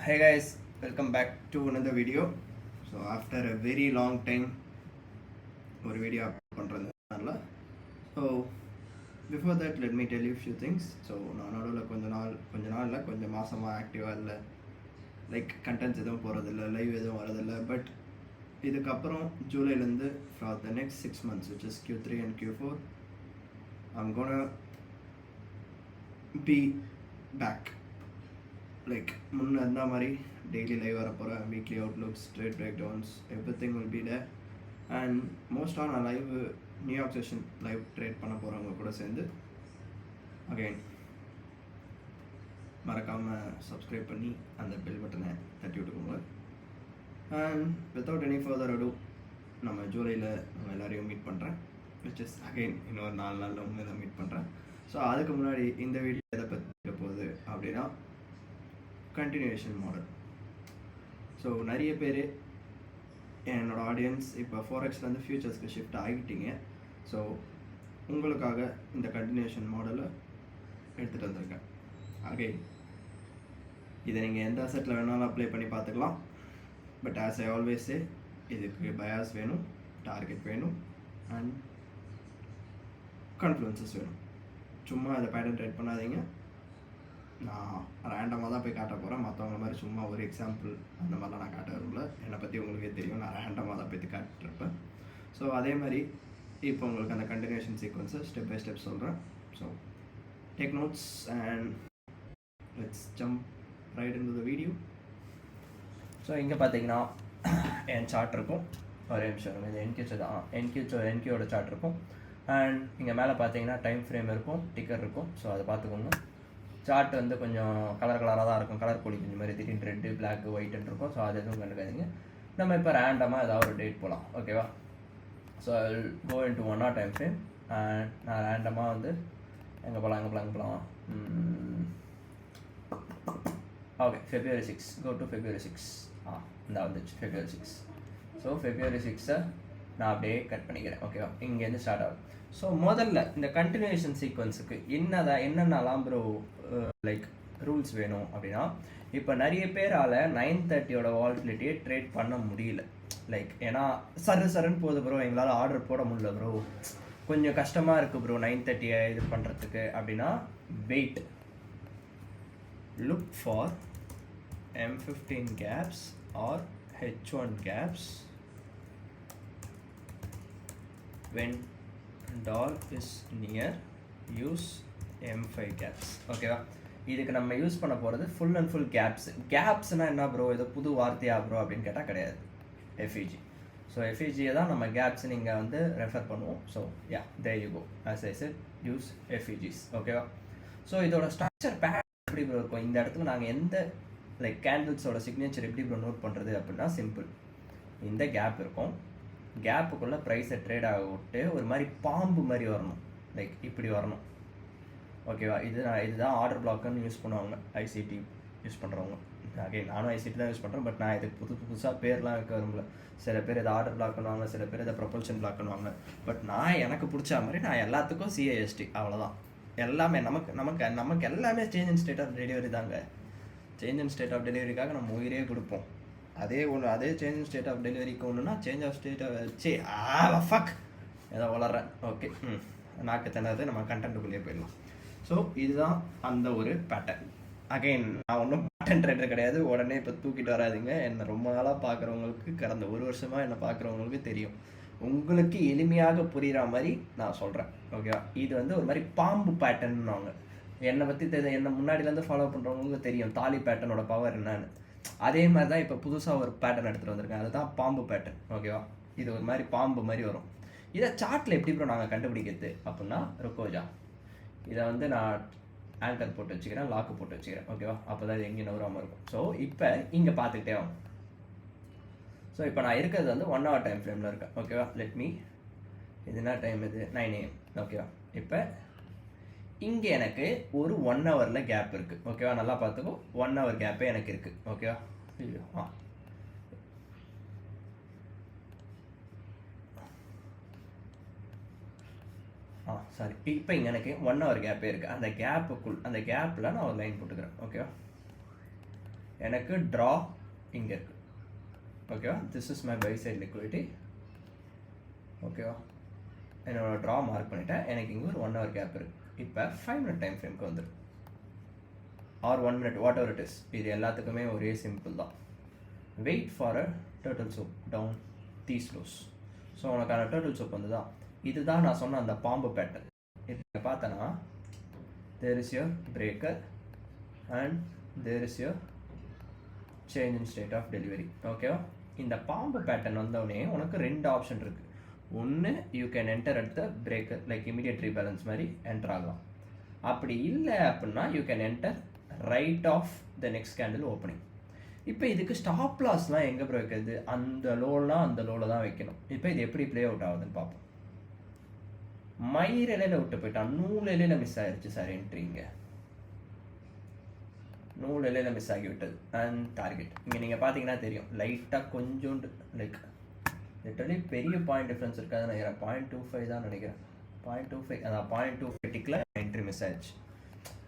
Hey guys, welcome back to another video. So after a very long time ஒரு video upload பண்ணுறதுனால so before that let me tell you few things. So நான் நடுவில் கொஞ்சம் மாதமாக ஆக்டிவாக இல்லை, like contents எதுவும் போகிறதில்ல, லைவ் எதுவும் வரதில்லை. பட் இதுக்கப்புறம் ஜூலைலேருந்து for the next 6 months which is Q3 and Q4 I'm gonna be back. Like முன்ன இருந்த மாதிரி டெய்லி லைவ் வர போகிறேன். Weekly outlooks, trade break downs, every thing will be there. And மோஸ்ட்டாக நான் live New York session live trade பண்ண போகிறவங்க கூட சேர்ந்து அகைன் மறக்காமல் சப்ஸ்கிரைப் பண்ணி அந்த பெல் பட்டனை தட்டி விட்டுக்கோங்க. அண்ட் வித்தவுட் எனி ஃபர்தர் அடு நம்ம ஜூலையில் நம்ம எல்லோரையும் மீட் பண்ணுறேன், விச் இஸ் அகைன் இன்னொரு 4 நாளில் உண்மையை மீட் பண்ணுறேன். ஸோ அதுக்கு முன்னாடி இந்த வீடியோ எதை பற்றி போகுது அப்படின்னா கண்டினியூஷன் மாடல். ஸோ நிறைய பேர் என்னோடய ஆடியன்ஸ் இப்போ ஃபோரெக்ஸ்லேருந்து ஃபியூச்சர்ஸ்க்கு ஷிஃப்ட் ஆகிட்டீங்க. ஸோ உங்களுக்காக இந்த கண்டினியூஷன் மாடலை எடுத்துகிட்டு வந்திருக்கேன். அகைன் இதை நீங்கள் எந்த அசெட்டில் வேணாலும் அப்ளை பண்ணி பார்த்துக்கலாம். But as I always say, இதுக்கு பயாஸ் வேணும், டார்கெட் வேணும் அண்ட் கான்ஃப்ளூயன்சஸ் வேணும். சும்மா அதை பேட்டர்ன் ட்ரேட் பண்ணாதீங்க. நான் ரேண்டமாக தான் போய் காட்ட போகிறேன். மற்றவங்க மாதிரி சும்மா ஒரு எக்ஸாம்பிள் அந்த மாதிரிலாம் நான் காட்ட விரும்பல. என்னை பற்றி உங்களுக்கே தெரியும், நான் ரேண்டமாக தான் போய் காட்டிருப்பேன். ஸோ அதே மாதிரி இப்போ உங்களுக்கு அந்த கண்டினியூஷன் சீக்வன்ஸை ஸ்டெப் பை ஸ்டெப் சொல்கிறேன். So take notes and let's jump right into the video. So இங்கே பார்த்தீங்கன்னா என் சார்ட் இருக்கும். ஒரே நிமிஷம், இது என்கியூவோட சார்ட் இருக்கும். அண்ட் இங்கே மேலே பார்த்தீங்கன்னா டைம் ஃப்ரேம் இருக்கும், டிக்கர் இருக்கும். ஸோ அதை பார்த்துக்கோங்க. சார்ட் வந்து கொஞ்சம் கலராக தான் இருக்கும், கலர் பொடி இந்த மாதிரி திடீர்னு ரெட்டு, பிளாக், ஒயிட்டுன்னு இருக்கும். ஸோ அது எதுவும் கண்டுக்காதீங்க. நம்ம இப்போ ரேண்டமாக ஏதாவது ஒரு டேட் போகலாம், ஓகேவா? So I will go into 1 hour time frame and நான் ரேண்டமாக வந்து எங்கே போகலாம் okay, February 6. Go to February 6. இந்த வந்துச்சு February 6. ஸோ February 6 நான் அப்படியே கட் பண்ணிக்கிறேன், ஓகேவா? இங்கேருந்து ஸ்டார்ட் ஆகும். ஸோ முதல்ல இந்த கண்டினியூஷன் சீக்வன்ஸுக்கு என்னென்னலாம் ப்ரோ லைக் ரூல்ஸ் வேணும் அப்படின்னா, இப்போ நிறைய பேரால் 9:30 வால்டிலிட்டியை ட்ரேட் பண்ண முடியல. லைக் ஏன்னா சருன்னு போகுது ப்ரோ, எங்களால் ஆர்டர் போட முடியல ப்ரோ, கொஞ்சம் கஷ்டமாக இருக்குது ப்ரோ 9:30 இது பண்ணுறதுக்கு அப்படின்னா, wait, look for M15 gaps or H1 gaps when doll is near, use M5 gaps, ஓகேவா? இதுக்கு நம்ம யூஸ் பண்ண போகிறது ஃபுல் அண்ட் ஃபுல் கேப்ஸ். கேப்ஸ்னால் என்ன ப்ரோ, இது புது வார்த்தையா ப்ரோ அப்படின்னு கேட்டால் கிடையாது, FEG. ஸோ FEGயை தான் நம்ம கேப்ஸ் நீங்கள் வந்து ரெஃபர் பண்ணுவோம். So yeah, there you go, as I said, use FEGs, ஓகேவா? ஸோ இதோட ஸ்ட்ரக்சர் எப்படி ப்ரோ இருக்கும், இந்த இடத்துல நாங்கள் எந்த லைக் கேண்டில்ஸோட சிக்னேச்சர் எப்படி ப்ரோ நோட் பண்ணுறது அப்படின்னா, சிம்பிள். இந்த கேப் இருக்கும், கேப்புக்குள்ளே ப்ரைஸை ட்ரேட் ஆக விட்டு ஒரு மாதிரி பாம்பு மாதிரி வரணும், லைக் இப்படி வரணும், ஓகேவா? இதுதான் ஆர்டர் பிளாக்குன்னு யூஸ் பண்ணுவாங்க ICT யூஸ் பண்ணுறவங்க. அகைன் நானும் ICT தான் யூஸ் பண்ணுறேன். பட் நான் இதுக்கு புதுசாக பேர்லாம் வைக்க விரும்பல. சில பேர் இதை ஆர்டர் பிளாக் பண்ணுவாங்க, சில பேர் இதை ப்ரொபல்ஷன் பிளாக் பண்ணுவாங்க. பட் நான் எனக்கு பிடிச்ச மாதிரி நான் எல்லாத்துக்கும் CIST, அவ்வளோதான். எல்லாமே நமக்கு எல்லாமே change in state of delivery தாங்க. சேஞ்ச் இன் ஸ்டேட் ஆஃப் டெலிவரிக்காக நம்ம உயிரே கொடுப்போம். அதே சேஞ்ச் இன் ஸ்டேட் ஆஃப் டெலிவரிக்கு ஒன்றுனா சேஞ்ச் ஆஃப் ஸ்டேட் ஃபக் ஏதோ வளர்றேன், ஓகே. நாக்கு திணறது, நம்ம கண்டென்ட்டுக்குள்ளேயே போயிடலாம். ஸோ இதுதான் அந்த ஒரு பேட்டர்ன். அகைன் நான் ஒன்றும் பேட்டர்ன் ட்ரேடர் கிடையாது, உடனே இப்போ தூக்கிட்டு வராதிங்க. என்னை ரொம்ப நாளாக பார்க்குறவங்களுக்கு, கடந்த 1 வருஷமாக என்னை பார்க்குறவங்களுக்கு தெரியும். உங்களுக்கு எளிமையாக புரிகிற மாதிரி நான் சொல்கிறேன், ஓகேவா? இது வந்து ஒரு மாதிரி பாம்பு பேட்டர்ன்னு என்னை பற்றி என்னை முன்னாடிலேருந்து ஃபாலோ பண்ணுறவங்களுக்கு தெரியும் தாலி பேட்டர்னோட பவர் என்னன்னு. அதே மாதிரி தான் இப்போ புதுசாக ஒரு பேட்டர்ன் எடுத்துகிட்டு வந்திருக்கேன், அதுதான் பாம்பு பேட்டர்ன், ஓகேவா? இது ஒரு மாதிரி பாம்பு மாதிரி வரும். இதை சார்ட்டில் எப்படி ப்ரோ நாங்கள் கண்டுபிடிக்கிறது அப்படின்னா, ருக்கோஜா இதை வந்து நான் ஆங்கர் போட்டு வச்சுக்கிறேன், லாக்கு போட்டு வச்சுக்கிறேன், ஓகேவா? அப்போ தான் இது எங்கேயும் நவராமல் இருக்கும். ஸோ இப்போ இங்கே பார்த்துக்கிட்டே ஆகும். ஸோ இப்போ நான் இருக்கிறது வந்து 1 hour டைம் ஃப்ரேமில் இருக்கேன், ஓகேவா? லெட் மீ, இது என்ன டைம், இது 9 AM, ஓகேவா? இப்போ இங்கே எனக்கு ஒரு 1 hourல கேப் இருக்குது, ஓகேவா? நல்லா பார்த்துக்கோ, 1 hour கேப்பே எனக்கு இருக்குது, ஓகேவா? சாரி, இப்போ இங்கே எனக்கு 1 hour கேப்பே இருக்குது. அந்த கேப்பில் நான் ஒரு லைன் போட்டுக்கிறேன், ஓகேவா? எனக்கு ட்ரா இங்கே இருக்குது. ஓகேவா, this is my buy side liquidity. ஓகேவா, என்னோட ட்ரா மார்க் பண்ணிட்டேன். எனக்கு இங்கே ஒரு 1 hour கேப் இருக்குது. இப்போ 5 minute டைம் ஃப்ரேம்க்கு வந்துடும், or 1 minute, whatever it is. இது எல்லாத்துக்குமே ஒரே சிம்பிள் தான். Wait for a turtle soup down these lows. So உனக்கான டர்ட்டில் சூப் வந்து தான் இதுதான் நான் சொன்ன அந்த பாம்பு பேட்டர்ன். இப்போ பார்த்தனா there is your breaker and there is your change in state of delivery. ஓகேவா, இந்த பாம்பு பேட்டர்ன் வந்தோடனே உனக்கு 2 ஆப்ஷன் இருக்குது. ஒன்று, you can enter at the breaker, like immediate rebalance மாதிரி என்டர் ஆகலாம். அப்படி இல்லை அப்படின்னா you can enter right off the next candle opening. இப்போ இதுக்கு ஸ்டாப் லாஸ்லாம் எங்கே ப்ரோ வைக்கிறது? அந்த லோலாம் அந்த லோவில் தான் வைக்கணும். இப்போ இது எப்படி ப்ளே அவுட் ஆகுதுன்னு பார்ப்போம். மயிர் இலையில விட்டு போயிட்டான், நூல் இலையில மிஸ் ஆயிடுச்சு சார் என்ட்ரிங்க. நூல் இலையில மிஸ் ஆகி விட்டது. அண்ட் டார்கெட் இங்கே நீங்கள் பார்த்தீங்கன்னா தெரியும், லைட்டாக கொஞ்சோண்டு லைக் லிட்டரலி பெரிய பாயிண்ட் டிஃப்ரென்ஸ் இருக்காது நினைக்கிறேன். 0.25 தான் நினைக்கிறேன். 0.25 அதான் 0.25 டிக்கில் என்ட்ரி மிஸ் ஆயிடுச்சு.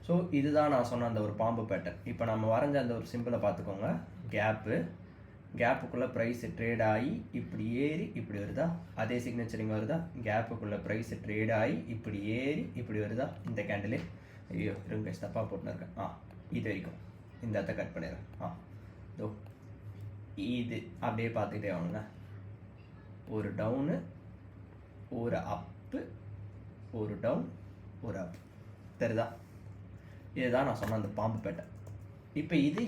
ஸோ இதுதான் நான் சொன்ன அந்த ஒரு பாம்பு பேட்டர்ன். இப்போ நம்ம வரைஞ்ச அந்த ஒரு சிம்பிளை பார்த்துக்கோங்க. கேப்புக்குள்ளே ப்ரைஸ் ட்ரேட் ஆகி இப்படி ஏறி இப்படி வருதா, அதே சிக்னேச்சரிங் வருதா. கேப்புக்குள்ளே ப்ரைஸ் ட்ரேட் ஆகி இப்படி ஏறி இப்படி வருதா. இந்த கேண்டிலே ஐயோ இருங்க தப்பாக போட்டுன்னு இருக்கேன். இது வரைக்கும் இந்த இடத்த கட் பண்ணிடுறேன். இதோ இது அப்படியே பார்த்துக்கிட்டே வாங்க. ஒரு டவுனு, ஒரு அப்பு, ஒரு டவுன், ஒரு அப். தெரியுதா? இதுதான் நான் சொன்ன அந்த பாம்பு பேட்டை. இப்போ இது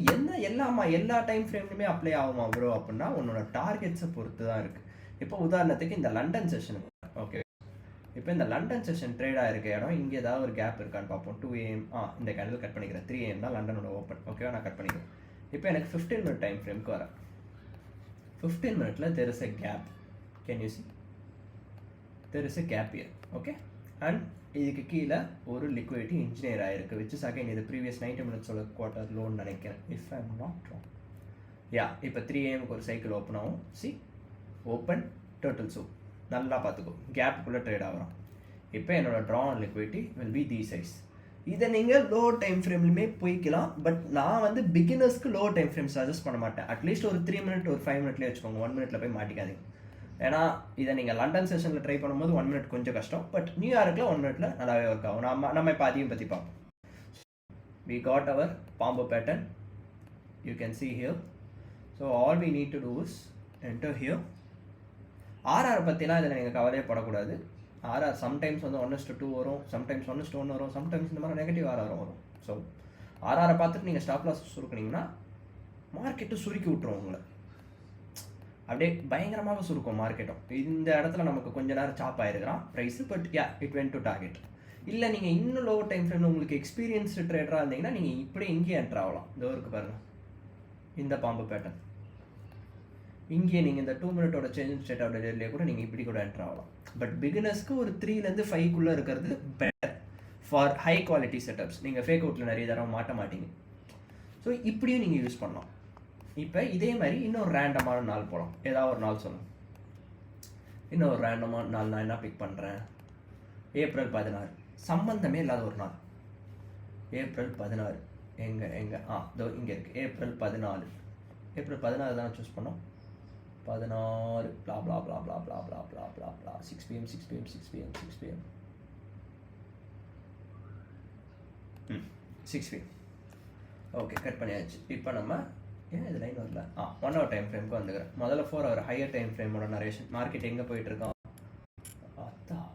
எல்லா டைம் ஃப்ரேம்லையுமே அப்ளை ஆகுமா ப்ரோ அப்படின்னா உன்னோட டார்கெட்ஸை பொறுத்து தான் இருக்குது. இப்போ உதாரணத்துக்கு இந்த லண்டன் செஷனுக்கு ஓகே, இப்போ இந்த லண்டன் செஷன் ட்ரேட் ஆகிருக்க இடம் இங்கே ஏதாவது ஒரு கேப் இருக்கான்னு பார்ப்போம். 2 AM இந்த கேண்டில் கட் பண்ணிக்கிறேன். 3 AM தான் லண்டனோட ஓப்பன். ஓகேவா, நான் கட் பண்ணிக்கிறேன். இப்போ எனக்கு 15 minute டைம் ஃப்ரேம்க்கு வரேன். 15 minute there is a gap. Can you see? There is a gap here. Okay, and இதுக்கு கீழே ஒரு லிக்விடிட்டி இன்ஜினியர் ஆகிருக்கு, விச் இஸ் அகைன் இது ப்ரீவியஸ் 90 minutes குவார்ட்டர் லோன் நினைக்கிறேன், if I'm not wrong. Yeah, இப்போ 3 AM ஒரு cycle open ஆகும். See open turtle soup, நல்லா பார்த்துக்கோ, கேப்புக்குள்ளே ட்ரேட் ஆகிறோம். இப்போ என்னோட draw on liquidity will be the size. இதை நீங்கள் லோ டைம் ஃப்ரேம்லையுமே போய்க்கலாம். பட் நான் வந்து பிகினர்ஸ்க்கு லோ டைம் ஃப்ரேம் சஜஸ்ட் பண்ண மாட்டேன். அட்லீஸ்ட் ஒரு 3 minute ஒரு 5 minute வச்சுக்கோங்க. 1 minute போய் மாட்டிக்காதீங்க. ஏன்னா இதை நீங்கள் லண்டன் செஷனில் ட்ரை பண்ணும்போது 1 minute கொஞ்சம் கஷ்டம். பட் நியூயார்க்கில் 1 minute நல்லாவே ஒர்க் ஆகும். நம்ம இப்போ அதையும் பற்றி பார்ப்போம். we got our பாம்பு pattern, you can see here. so all we need to do is enter here. RR பற்றிலாம் இதில் நீங்கள் கவலையே படக்கூடாது. RR சம்டைம்ஸ் வந்து 1:2 வரும், சம்டைம்ஸ் 1:1 வரும், சம்டைம்ஸ் இந்த மாதிரி நெகட்டிவ் RR வரும். ஸோ RR பார்த்துட்டு நீங்கள் ஸ்டாப் லாஸ் சுருக்குனீங்கன்னா மார்க்கெட்டு சுருக்கி விட்டுரும் உங்களை. அப்படியே பயங்கரமாக சுருக்கும் மார்க்கெட்டும். இந்த இடத்துல நமக்கு கொஞ்ச நேரம் சாப் ஆகிருக்கிறான் price. But yeah, it went to target. இல்லை நீங்கள் இன்னும் லோ டைம் ஃப்ரேமில் உங்களுக்கு எக்ஸ்பீரியன்ஸ்டு ட்ரேடராக இருந்தீங்கன்னா நீங்கள் இப்படி இங்கேயே என்ட்ரு ஆகலாம். இந்த ஒர்க்கு பாருங்கள், இந்த பாம்பு பேட்டர்ன் இங்கே நீங்கள் இந்த 2 minute சேஞ்ச் ஸ்டேட் ஆஃப் டெலிவரியிலே கூட நீங்கள் இப்படி கூட என்ட்ரு ஆகலாம். பட் பிகினர்ஸ்க்கு ஒரு 3 to 5 இருக்கிறது better for high quality setups. நீங்கள் ஃபேக் அவுட்டில் நிறைய தடவை மாட்ட மாட்டீங்க. ஸோ இப்படியும் நீங்கள் யூஸ் பண்ணலாம். இப்போ இதே மாதிரி இன்னொரு ரேண்டமான நாள் போகலாம். ஏதாவது ஒரு நாள் சொல்லணும். இன்னொரு ரேண்டமான நாள் நான் என்ன பிக் பண்ணுறேன்? April 16, சம்பந்தமே இல்லாத ஒரு நாள். April 16 எங்கே இதோ இங்கே இருக்குது. April 14 தான் சூஸ் பண்ணோம். 16 blah blah blah blah blah blah blah blah blah 6 PM 6 PM okay, cut பண்ணியாச்சு. இப்போ நம்ம ஏன் இது லைன் வரல? 1 hour டைம் ஃப்ரேம்க்கு வந்துக்கிறேன். முதல்ல 4 hour ஹையர் டைம் ஃப்ரேமோட நரேஷன். மார்க்கெட் எங்கே போயிட்டுருக்கான்? அதான்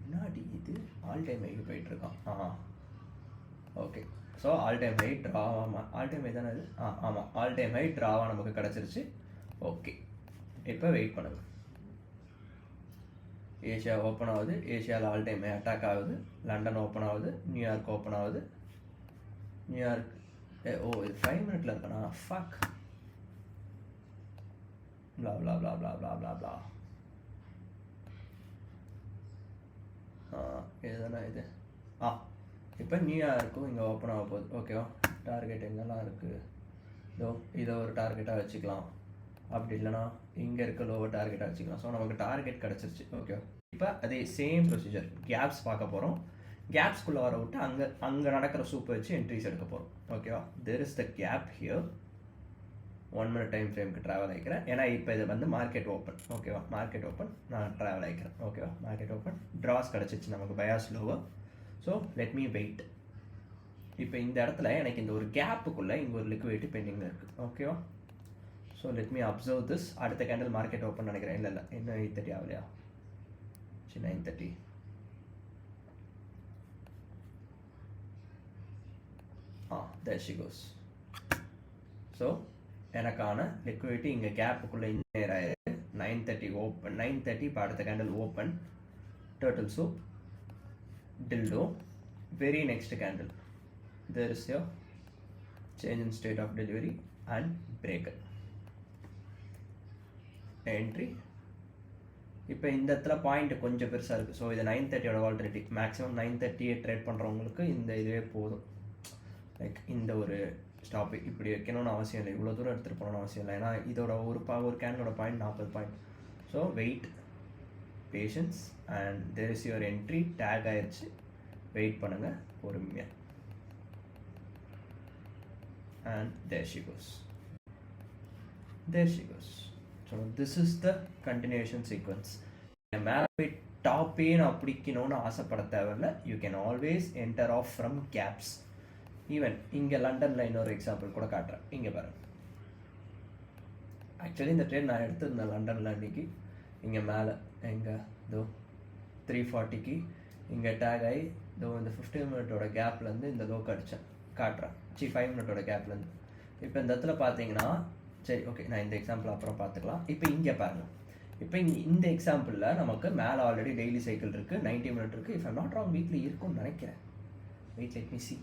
முன்னாடி இது ஆல் டைம் ஹைக்கு போயிட்டுருக்கான். Okay, so all time high ட்ராவாக, ஆல் டைம் ஹை தானே இது? ஆமாம், ஆல் டைம் ஹை ட்ராவாக நமக்கு கிடச்சிருச்சு. ஓகே, இப்போ வெயிட் பண்ணுங்க. ஏஷியா ஓப்பன் ஆகுது. ஏஷியாவில் ஆல் டைம் ஹை அட்டாக் ஆகுது. லண்டன் ஓப்பன் ஆகுது. நியூயார்க் ஓப்பன் ஆகுது. நியூயார்க் இது 5 minute இருக்கானா? Fuck blah blah blah blah blah blah blah. இதுதானே இது. இப்போ நியூயார்க்கும் இங்கே ஓப்பன் ஆக போகுது. ஓகேவா, டார்கெட் எங்கெல்லாம் இருக்குது? இதை ஒரு டார்கெட்டாக வச்சுக்கலாம். அப்படி இல்லைனா இங்கே இருக்க லோவர் டார்கெட்டாக வச்சுக்கலாம். ஸோ நமக்கு டார்கெட் கிடச்சிருச்சு. ஓகேவா, இப்போ அதே சேம் ப்ரொசீஜர் கேப்ஸ் பார்க்க போகிறோம். கேப்ஸ்குள்ளே வர விட்டு அங்கே நடக்கிற சூப்பை வச்சு என்ட்ரிஸ் எடுக்க போகிறோம். ஓகேவா? There is the gap here. 1 minute time ஃப்ரேமுக்கு ட்ராவல் ஆகிக்கிறேன். ஏன்னா இப்போ இது வந்து மார்க்கெட் ஓப்பன். ஓகேவா? மார்க்கெட் ஓப்பன், நான் ட்ராவல் ஆகிக்கிறேன். ஓகேவா? மார்க்கெட் ஓப்பன், ட்ராஸ் கிடச்சிச்சு நமக்கு bias lower. So let me wait. இப்போ இந்த இடத்துல எனக்கு இந்த ஒரு கேப்புக்குள்ளே இங்கே ஒரு லிக்விடிட்டி பெண்டிங்கில் இருக்குது. ஓகேவா? So let me observe this. அடுத்த கேண்டில் மார்க்கெட் ஓப்பன் நினைக்கிறேன். இல்லை இன்னும் 8:30 ஆகலையா? சரி, 9:30. there she goes. ஸோ எனக்கான லிக்விடிட்டி இங்கே கேப்புக்குள்ளே இன்ஜினியர் ஆயிருக்கு. 9:30 ஓப்பன். 9:30 இப்போ அடுத்த candle open. Turtle soup, dildo. Very next candle, there is your change in state of delivery and breaker entry. இப்போ இந்த இடத்துல பாயிண்ட் கொஞ்சம் பெருசாக இருக்குது. ஸோ இது 9:30 வால்டிலிட்டி. மேக்ஸிமம் 9:30 ட்ரேட் பண்ணுறவங்களுக்கு இந்த இதுவே போதும். லைக் இந்த ஒரு ஸ்டாப்பு இப்படி வைக்கணும்னு அவசியம் இல்லை, இவ்வளோ தூரம் எடுத்துகிட்டு போகணும்னு அவசியம் இல்லை. ஏன்னா இதோட ஒரு கேண்டலோட point 40 point. So wait, patience, and there is your entry. Take ஆயிடுச்சு, வெயிட் பண்ணுங்கள் பொறுமையாக. And there she goes. So this is the continuation sequence. மேலே போய் டாப்பே நான் பிடிக்கணும்னு ஆசைப்பட தேவையில்லை. You can always enter off from gaps. Even இங்கே லண்டனில் இன்னொரு எக்ஸாம்பிள் கூட காட்டுறேன். இங்கே பாருங்கள். ஆக்சுவலி இந்த ட்ரெயின் நான் எடுத்திருந்தேன் லண்டனில் அன்றைக்கி. இங்கே மேலே எங்கே இதோ 340க்கு இங்கே டேக் ஆகி இதோ இந்த 15 மினிட்டோட கேப்லேருந்து இந்த லோக்கு அடித்தேன். காட்டுறேன். 5 மினிட்டோட கேப்லேருந்து. இப்போ இந்த இடத்துல பார்த்தீங்கன்னா, சரி ஓகே, நான் இந்த எக்ஸாம்பிள் அப்புறம் பார்த்துக்கலாம். இப்போ இங்கே பாருங்கள். இப்போ இந்த எக்ஸாம்பிளில் நமக்கு மேலே ஆல்ரெடி டெய்லி சைக்கிள் இருக்குது, 90 மினிட் இருக்குது. If I'm not wrong weekly இருக்கும்னு நினைக்கிறேன். Wait, let me see.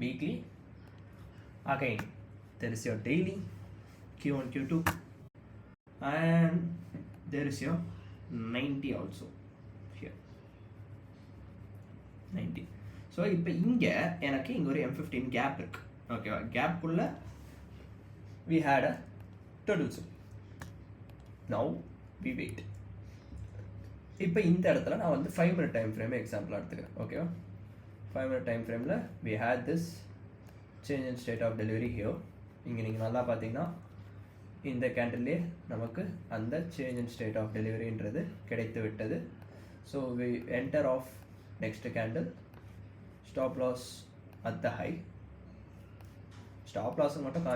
weekly. Again, there is your daily Q1, Q2, and there is your 90 also here. 90. So இப்போ இங்கே எனக்கு இங்கே ஒரு M15 கேப் இருக்கு. ஓகேவா? கேப்புக்குள்ள we had a turtle soup. Now we wait. இப்போ இந்த இடத்துல நான் வந்து 5 minute டைம் ஃப்ரேம் எக்ஸாம்பிளாக எடுத்துக்கிறேன். ஓகேவா? 5 minute டைம் ஃப்ரேமில் we had this change in state of delivery here. இங்கே நீங்கள் நல்லா பார்த்தீங்கன்னா இந்த கேண்டில்லே நமக்கு அந்த சேஞ்ச் இன் ஸ்டேட் ஆஃப் டெலிவரின்றது கிடைத்து விட்டது. So we enter off next candle. Stop loss at the high. Stop loss மட்டும்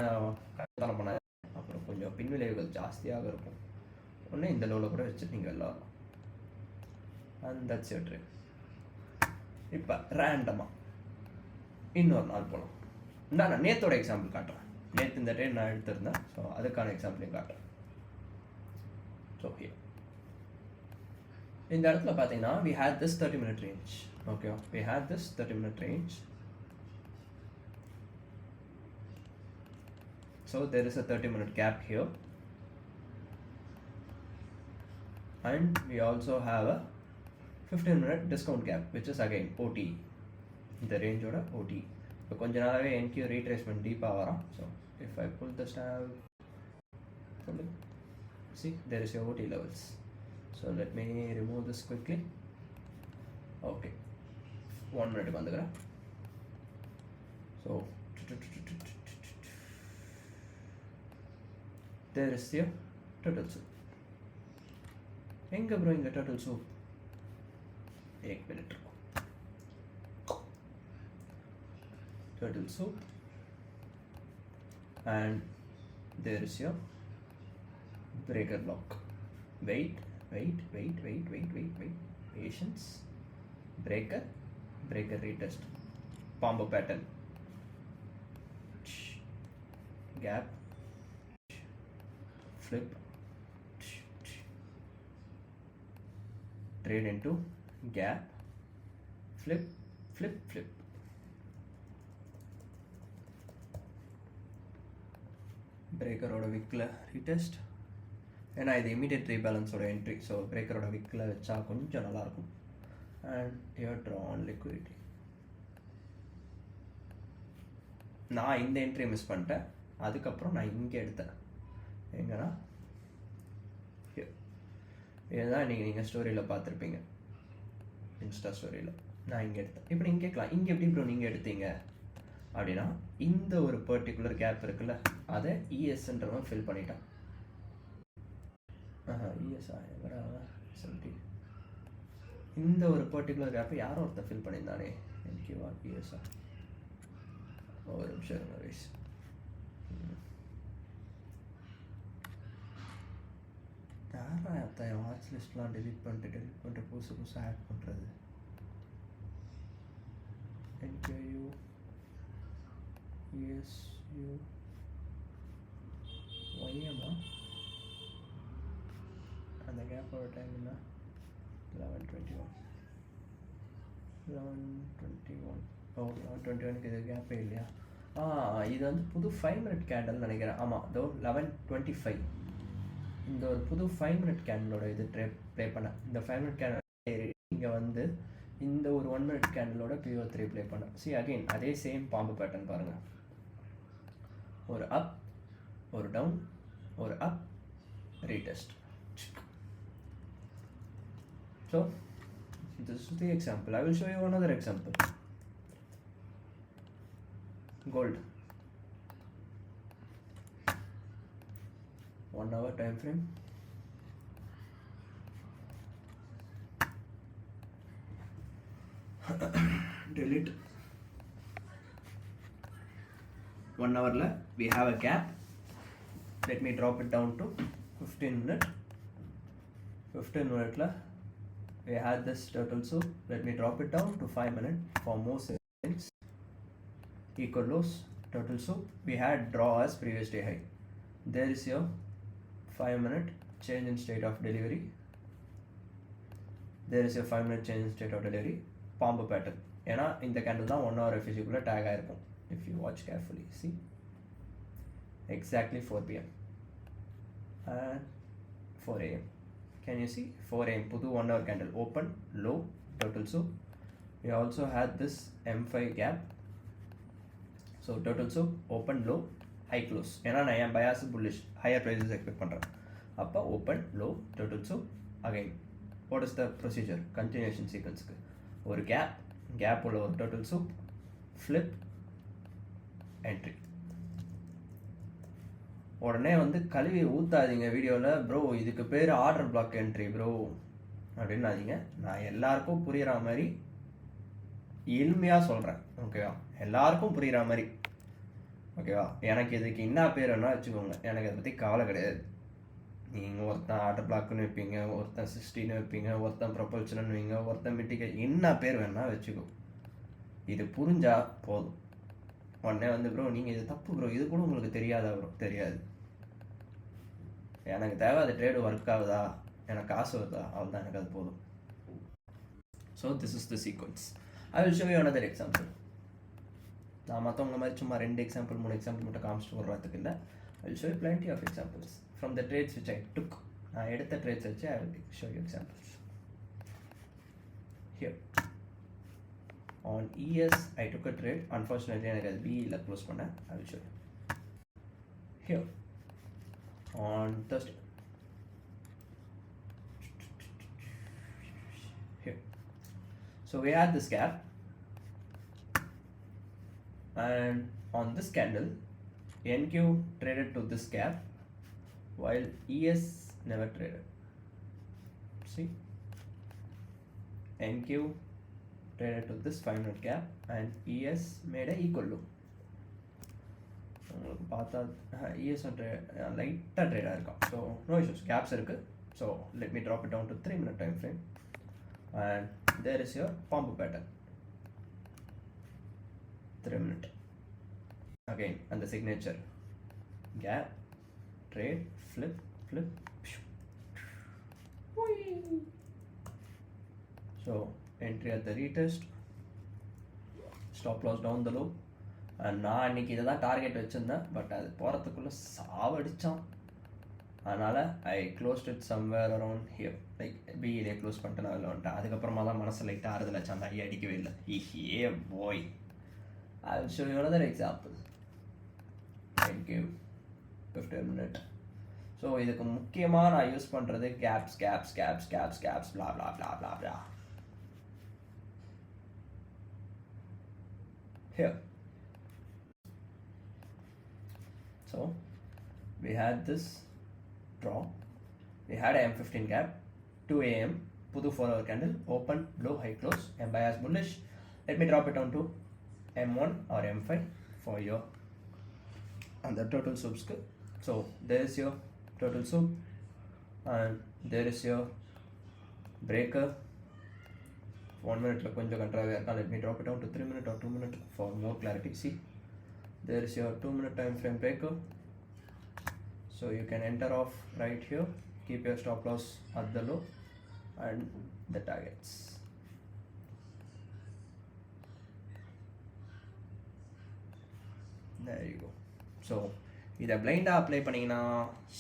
கரெக்டாக பண்ண, அப்புறம் கொஞ்சம் பின்விளைவுகள் ஜாஸ்தியாக இருக்கும். ஒன்று இந்த லோவில் கூட வச்சுட்டு நீங்கள் எல்லாம் அந்த ட்ரேட். இப்போ ரேண்டமாக இன்னொரு நாள் போகலாம். நான் நேற்றோட எக்ஸாம்பிள் காட்டுறேன். நேற்று இந்த ட்ரேட் நான் எடுத்திருந்தேன். ஸோ அதுக்கான எக்ஸாம்பிளையும் காட்டுறேன். ஸோ இந்த இடத்துல பார்த்தீங்கன்னா we had this 30 minute range. Okay, we had this 30 minute range. So there is a 30 minute gap here, and we also have a 15 minute discount gap, which is again OT. The range oda OT. So கொஞ்ச நாளாவே NQ retracement deep ஆவறான். So if I pull the stab, see there is your OT levels. So let me remove this quickly. Okay, 1 minute வந்துக்கிறேன். So there is your turtle soup. எங்க bro இங்க turtle soup? 1 minute. Turtle soup, and there is your breaker block. Wait, patience. Breaker retest, Pombo pattern, gap, flip, trade into gap, flip. பிரேக்கரோட விக்கில் retest. ஏன்னா இது immediate ரீபேலன்ஸோட entry. So பிரேக்கரோட விக்கில் வச்சா கொஞ்சம் நல்லாயிருக்கும். And your drawn liquidity. நான் இந்த என்ட்ரி மிஸ் பண்ணிட்டேன். அதுக்கப்புறம் நான் இங்கே எடுத்தேன். எங்கன்னா இதுதான் இன்றைக்கி நீங்கள் ஸ்டோரியில் பார்த்துருப்பீங்க, இன்ஸ்டா ஸ்டோரியில் நான் இங்கே எடுத்தேன். இப்போ நீங்கள் கேட்கலாம், இங்கே எப்படி ப்ரோ நீங்கள் எடுத்தீங்க அப்படின்னா, இந்த ஒரு பர்டிகுலர் கேப் இருக்குல்ல, அதை இஎஸ்ன்றவன் ஃபில் பண்ணிட்டான். இஎஸ்ஆ எவரா சொல்லிட்டு இந்த ஒரு பர்டிகுலர் கேப்பை யாரோ ஒருத்தர் ஃபில் பண்ணியிருந்தானே, என்கியூஆர் இஎஸ்ஆ. ஒரு நிமிஷம் இருங்க வைஸ். யாரா என் வாட்ச் லிஸ்ட்லாம் டெலிட் பண்ணிட்டு புதுசாக ஆட் பண்ணுறது. என்கியூ இஎஸ்யூ ஒய்எம்மா அந்த கேப்போட டைம் என்ன? 11:21 ஓ 11:21க்கு இது கேப்பே இல்லையா? இது வந்து புது 5 மினிட் கேண்டில் நினைக்கிறேன். ஆமாம், இதோ 11:25 இந்த ஒரு புது 5 மினிட் கேண்டிலோட இது ப்ளே பண்ணேன். இந்த 5 மினிட் கேண்டில் இங்கே வந்து இந்த ஒரு 1 மினிட் கேண்டிலோட PO3 ப்ளே பண்ணேன். சி அகெயின் அதே சேம் பாம்பு பேட்டர்ன் பாருங்கள். ஒரு அப், ஒரு டவுன், ஒரு அப், retest. So this is the example. I will show you another example. Gold, 1 hour time frame. Delete. 1 hour la we have a gap. Let me drop it down to 15 minutes. 15 minutes la we had this turtle soup. Let me drop it down to 5 minutes for more seconds. Equal lows, turtle soup. We had draw as previous day high. There is your 5 minute change in state of delivery. There is your 5 minute change in state of delivery. Palm pattern. ஏன்னா இந்த candle தான் 1 hour FG take ஆயிருக்கும். If you watch carefully, see exactly 4 PM and 4 AM. Can you see 4 AM புது 1 hour candle open low turtle soup. We also had this M5 gap. So turtle soup open low high close. ஏன்னா நான் என் bias bullish higher prices expect பண்ணுறேன். அப்போ open low turtle soup. Again what is the procedure? Continuation sequence. ஒரு gap உள்ள ஒரு turtle soup, flip, entry. உடனே வந்து கழுவி ஊற்றாதீங்க வீடியோவில், ப்ரோ இதுக்கு பேர் ஆர்டர் பிளாக் என்ட்ரி ப்ரோ அப்படின்னாதீங்க. நான் எல்லாருக்கும் புரிகிற மாதிரி எளிமையாக சொல்கிறேன், ஓகேவா? எல்லாருக்கும் புரிகிற மாதிரி, ஓகேவா? எனக்கு இதுக்கு என்ன பேர் வேணால் வச்சுக்கோங்க, எனக்கு அதை பற்றி கவலை கிடையாது. நீங்கள் ஒருத்தன் ஆர்டர் பிளாக்னு வைப்பீங்க, ஒருத்தன் 60ன்னு வைப்பீங்க, ஒருத்தன் ப்ரொபல்ஷன் வைங்க, ஒருத்தன் மிட்டிகை, என்ன பேர் வேணால் வச்சுக்கோ. இது புரிஞ்சால் போதும். உடனே வந்து ப்ரோ நீங்கள் இது தப்பு ப்ரோ, இது கூட உங்களுக்கு தெரியாதா ப்ரோ? தெரியாது. எனக்கு தேவை அது ட்ரேடு ஒர்க் ஆகுதா, எனக்கு காசு வருதா, அவள் தான், எனக்கு அது போதும். So this is the sequence. I will show you another example. நான் மற்றவங்க மாதிரி சும்மா 2 எக்ஸாம்பிள் 3 எக்ஸாம்பிள் மட்டும் காமிச்சிட்டு வர்றதுக்கு இல்லை. I will show you plenty of examples from the trades which I took. நான் எடுத்த ட்ரேட்ஸ் வச்சு I will show you examples. Here on ES I took a trade. Unfortunately எனக்கு அது B ல க்ளோஸ் பண்ணேன். I will show you. Here on Thursday. Here. So we had this gap, and on this candle NQ traded to this gap while ES never traded. See, NQ traded to this 5 minute gap and ES made a equal low. உங்களுக்கு பார்த்தா ES லைட்டாக ட்ரேடாக இருக்கும். So no issues, gaps இருக்குது. So let me drop it down to 3 minute time frame and there is your pump pattern 3 minute. Again and the signature gap, trade, flip, flip. So entry at the retest, stop loss down the low. நான் அன்றைக்கி இதை தான் target வச்சுருந்தேன், but அது போகிறதுக்குள்ளே சாவடித்தான். அதனால் I closed it somewhere around here, like பிஇலே க்ளோஸ் பண்ணிட்டு நான் வெளில வந்துட்டேன். அதுக்கப்புறமா தான் மனசு லைட்டாக ஆறுதலாச்சு, அந்த ஐ அடிக்கவே இல்லை. ஏ போய், I will show you another example. Thank you. 15 minutes. So இதுக்கு முக்கியமாக நான் யூஸ் பண்ணுறது caps blah blah blah blah blah. Here. So we had this draw. We had a M15 gap, 2 a.m. Pudu 4-hour candle, open, low, high, close, M bias bullish. Let me drop it down to M1 or M5 for your and the total soups. So there is your total soup and there is your breaker. 1 minute let me drop it down to 3 minutes or 2 minutes for more clarity. See, there is your 2 minute time frame breaker. So you can enter off right here, keep your stop loss at the low and the targets. There you go. So இதை பிளைண்டாக apply பண்ணிங்கன்னா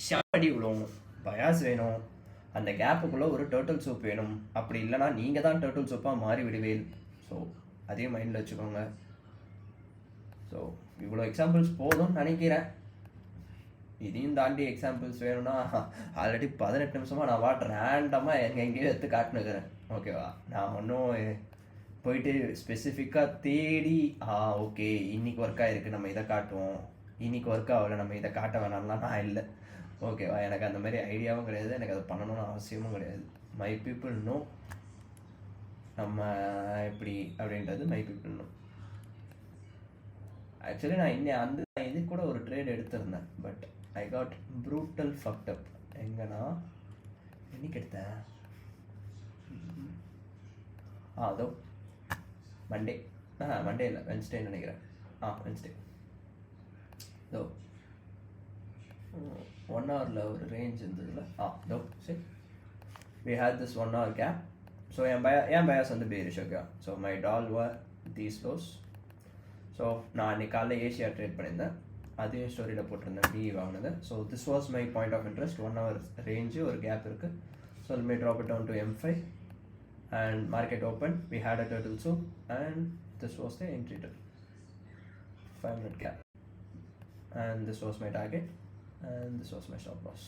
ஷாடி விழும், bias வேணும், அந்த கேப்புக்குள்ளே ஒரு turtle soup வேணும். அப்படி இல்லைனா நீங்கள் தான் டர்ட்டில் சூப்பாக மாறி விடுவேன். ஸோ அதே மைண்டில் வச்சுக்கோங்க. ஸோ இவ்வளோ எக்ஸாம்பிள்ஸ் போதும்னு நினைக்கிறேன். இதையும் தாண்டி எக்ஸாம்பிள்ஸ் வேணும்னா ஆல்ரெடி 18 நிமிஷமாக நான் ரேண்டமாக எங்கேயோ எடுத்து காட்டுனுக்கிறேன். ஓகேவா, நான் ஒன்றும் போயிட்டு ஸ்பெசிஃபிக்காக தேடி ஓகே இன்னைக்கு ஒர்க் ஆகிருக்கு நம்ம இதை காட்டுவோம், இன்னைக்கு ஒர்க் ஆகலை நம்ம இதை காட்ட வேணாம்லாம் நான் இல்லை. ஓகேவா, எனக்கு அந்த மாதிரி ஐடியாவும் கிடையாது, எனக்கு அதை பண்ணணும்னு அவசியமும் கிடையாது. மை பீப்புள் நோ நம்ம எப்படி அப்படின்றது மை பீப்புள் நோ. ஆக்சுவலி நான் இது கூட ஒரு ட்ரேட் எடுத்திருந்தேன், but I got brutal fucked up. எங்கன்னா என்னைக்கு எடுத்தேன்? அதோ மண்டே இல்லை, வென்ஸ்டேன்னு நினைக்கிறேன். வென்ஸ்டே. ஸோ 1 ஹவரில் ஒரு ரேஞ்ச் இருந்ததுல சரி, we had this 1 hour gap. So என் பயாஸ் வந்து bearish. Okay, so my dollar these lows. So நான் அன்றைக்கி காலைல ஏஷியா ட்ரேட் பண்ணியிருந்தேன், அதையும் ஸ்டோரியில் போட்டிருந்தேன் டி வாங்கினது. So this was my point of interest. 1 hour range ஒரு கேப் இருக்குது. So let me drop it down to M5 and market open. We had a turtle soup and this was the entry to 5 minute gap and this was my target and this was my stop loss.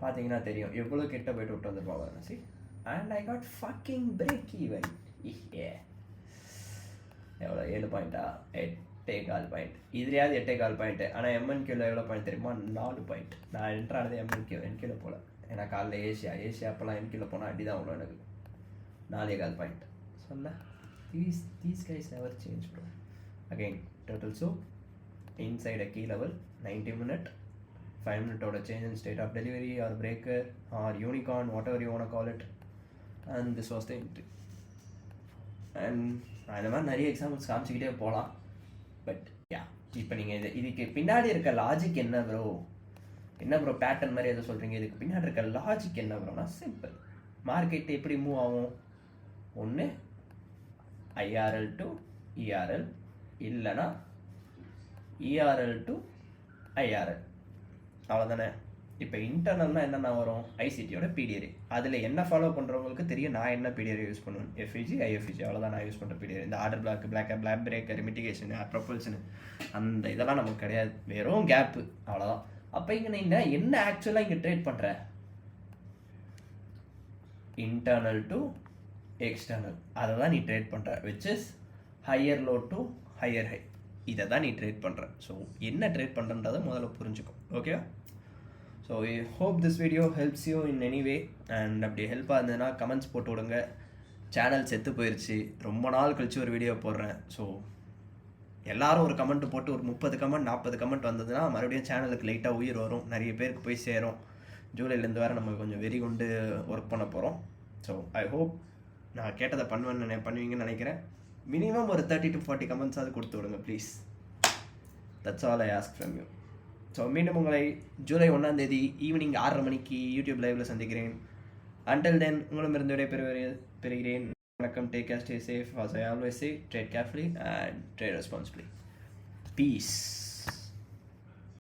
பார்த்தீங்கன்னா தெரியும் எவ்வளோ கிட்ட போய்ட்டு விட்டு வந்துருப்பாங்க. See, and I got fucking break even. எவ்வளோ 7 பாயிண்ட்டா? 8.4 point. இதுலையாவது 8.4 point. ஆனால் எம்என்கியூவில் எவ்வளோ பாயிண்ட் தெரியுமா? 4 பாயிண்ட். நான் என்ட்ரானது என்கியூவில் போல. ஏன்னா காலைல ஏஷியா அப்போல்லாம் என்கியூவில் போனால் அடி தான் அவ்வளோ எனக்கு. 4.4 பாயிண்ட் சொல்ல. these guys never change bro. Again turtle soup inside a key level, 90 minute 5 minute order change in state of delivery or breaker or unicorn, whatever you want to call it, and this was the entry. And அந்த மாதிரி நிறைய examples காமிச்சிக்கிட்டே போகலாம். But இப்போ நீங்கள் இதுக்கு பின்னாடி இருக்க logic என்ன ப்ரோ பேட்டர்ன் மாதிரி எதை சொல்கிறீங்க, இதுக்கு பின்னாடி இருக்க லாஜிக் என்ன ப்ரோனா சிம்பிள். மார்க்கெட் எப்படி மூவ் ஆகும்? ஒன்று IRL டு ERL, இல்லைனா ERL டு IRL, அவ்வளோதானே. இப்போ இன்டர்னல்னால் என்னென்ன வரும்? ஐசிடியோட PDRA. அதில் என்ன ஃபாலோ பண்ணுறவங்களுக்கு தெரியும் நான் என்ன PDRA யூஸ் பண்ணுவேன். FEG IFEG, அவ்வளோதான் நான் யூஸ் பண்ணுற PDRA. இந்த ஆர்டர் பிளாக் பிரேக்கர், மிட்டிகேஷனு, ப்ரொபல்ஷனு, அந்த இதெல்லாம் நமக்கு கிடையாது. வெறும் கேப்பு, அவ்வளோதான். அப்போ இங்கே நீங்கள் என்ன ஆக்சுவலாக இங்கே ட்ரேட் பண்ணுற? இன்டர்னல் டு எக்ஸ்டர்னல், அதை தான் நீ ட்ரேட் பண்ணுற. Which is higher low to higher high, இதை தான் நீ ட்ரேட் பண்ணுற. ஸோ என்ன ட்ரேட் பண்ணுறன்றதை முதல்ல புரிஞ்சுக்கும். Okay, so I hope this video helps you in any way. And அப்படி ஹெல்ப்பாக இருந்ததுன்னா கமெண்ட்ஸ் போட்டு விடுங்க. சேனல் செத்து போயிடுச்சு, ரொம்ப நாள் கழிச்சு ஒரு வீடியோ போடுறேன். ஸோ எல்லாரும் ஒரு கமெண்ட் போட்டு ஒரு 30 கமெண்ட் 40 கமெண்ட் வந்ததுன்னா மறுபடியும் சேனலுக்கு லைட்டாக உயிர் வரும், நிறைய பேருக்கு போய் சேரும். ஜூலைலேருந்து வேறு நம்ம கொஞ்சம் வெறி கொண்டு ஒர்க் பண்ண போகிறோம். ஸோ ஐ ஹோப் நான் கேட்டதை பண்ணுவீங்கன்னு நினைக்கிறேன். மினிமம் ஒரு 30 to 40 கமெண்ட்ஸாவது கொடுத்து விடுங்க please. That's all I ask from you. So மீண்டும் உங்களை ஜூலை 1ஆம் தேதி ஈவினிங் 6:30 மணிக்கு யூடியூப் லைவில் சந்திக்கிறேன். அன்டில் தென் உங்களிடமிருந்து விடைபெறுகிறேன். வணக்கம். Take care, stay safe. As I always say, trade carefully and trade responsibly. Peace.